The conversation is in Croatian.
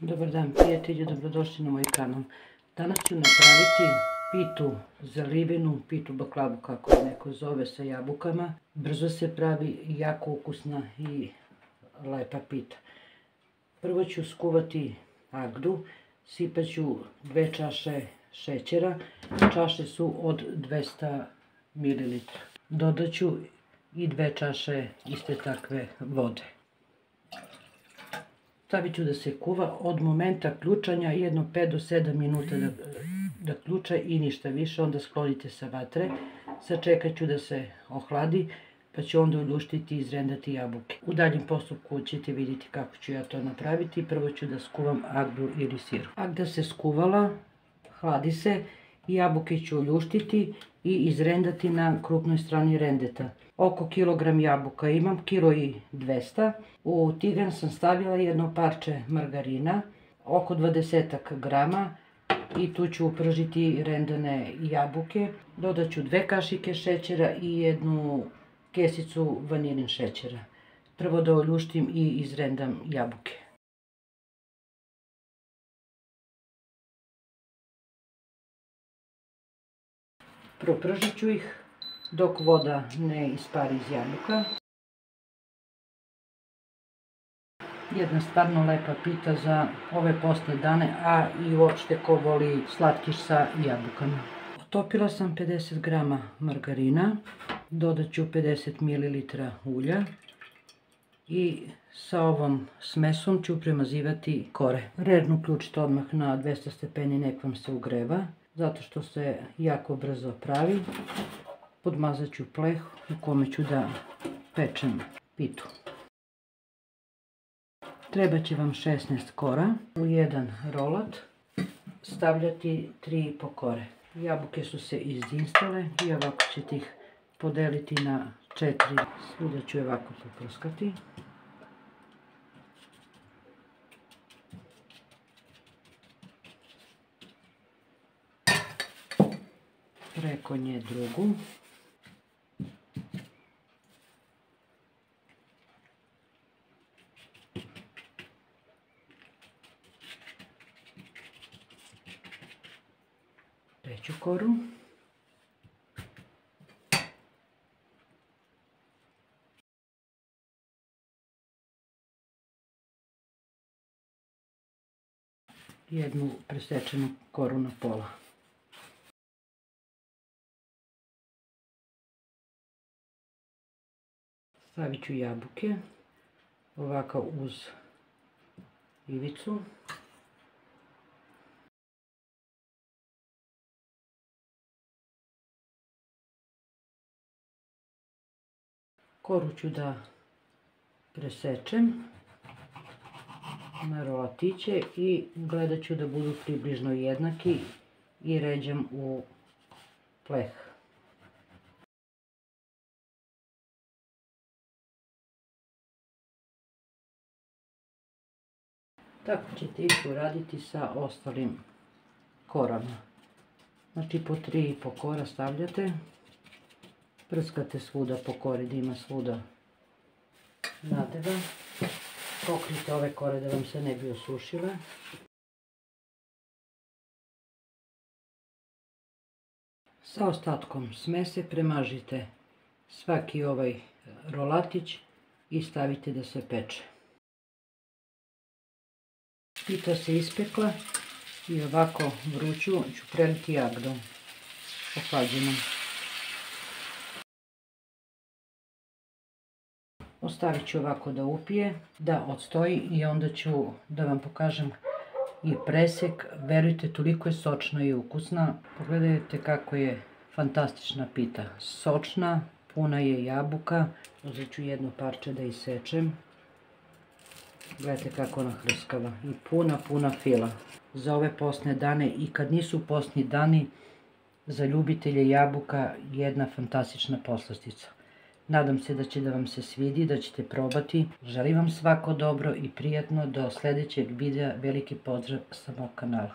Dobar dan prijatelji, dobrodošli na moj kanal. Danas ću napraviti pitu zalivenu, pitu baklavu kako je neko zove, sa jabukama. Brzo se pravi, jako ukusna i lepa pita. Prvo ću skuvati agdu, sipat ću 2 čaše šećera, čaše su od 200 ml. Dodat ću i 2 čaše iste takve vode. Stavit ću da se kuva od momenta ključanja, jedno 5 do 7 minuta da ključa i ništa više, onda sklonite sa vatre. Sačekat ću da se ohladi, pa ću onda uljuštiti i izrendati jabuke. U daljem postupku ćete vidjeti kako ću ja to napraviti. Prvo ću da skuvam agdu ili sirup. Agda se skuvala, hladi se i jabuke ću uljuštiti i izrendati na krupnoj strani rendeta. Oko kilogram jabuka imam, 1,2 kg. U tigan sam stavila jedno parče margarina, oko 20 grama, i tu ću upržiti rendane jabuke. Dodat ću 2 kašike šećera i jednu kesicu vanilin šećera. Prvo da oljuštim i izrendam jabuke. Propržit ću ih dok voda ne ispari iz jabuka. Jedna stvarno lepa pita za ove postne dane, a i uopšte ko voli slatkiš sa jabukama. Otopila sam 50 grama margarina, dodat ću 50 ml ulja i sa ovom smesom ću premazivati kore. Rernu uključite odmah na 200 stepeni, nek vam se ugreva, zato što se jako brzo pravi. Podmazat ću pleh u kome ću da pečem pitu. Treba će vam 16 kora. U jedan rolat stavljati 3,5 kore. Jabuke su se izdinstale i ovako ćete ih podeliti na 4. Svuda ću ovako poprskati. Preko nje drugu. Treću koru. Jednu presečenu koru na pola. Stavit ću jabuke ovako uz ivicu. Koru ću da presečem na rolatiće i gledat ću da budu približno jednaki i ređam u pleh. Tako ćete ići uraditi sa ostalim korama. Znači po 3,5 kora stavljate. Prskate svuda po kori, da ima svuda nadeva. Pokrijte ove kore da vam se ne bi osušile. Sa ostatkom smese premažite svaki ovaj rolatić i stavite da se peče. Pita se ispekla i ovako vruću ću preliti agdom ohlađenom. Ostavit ću ovako da upije, da odstoji i onda ću da vam pokažem i presek. Verujte, toliko je sočna i ukusna. Pogledajte kako je fantastična pita. Sočna, puna je jabuka. Uzet ću jedno parče da isečem. Gledajte kako ona hrskava. I puna fila. Za ove postne dane i kad nisu postni dani, za ljubitelje jabuka jedna fantastična poslastica. Nadam se da će da vam se svidi, da ćete probati. Želim vam svako dobro i prijatno. Do sljedećeg videa. Veliki pozdrav sa mog kanala.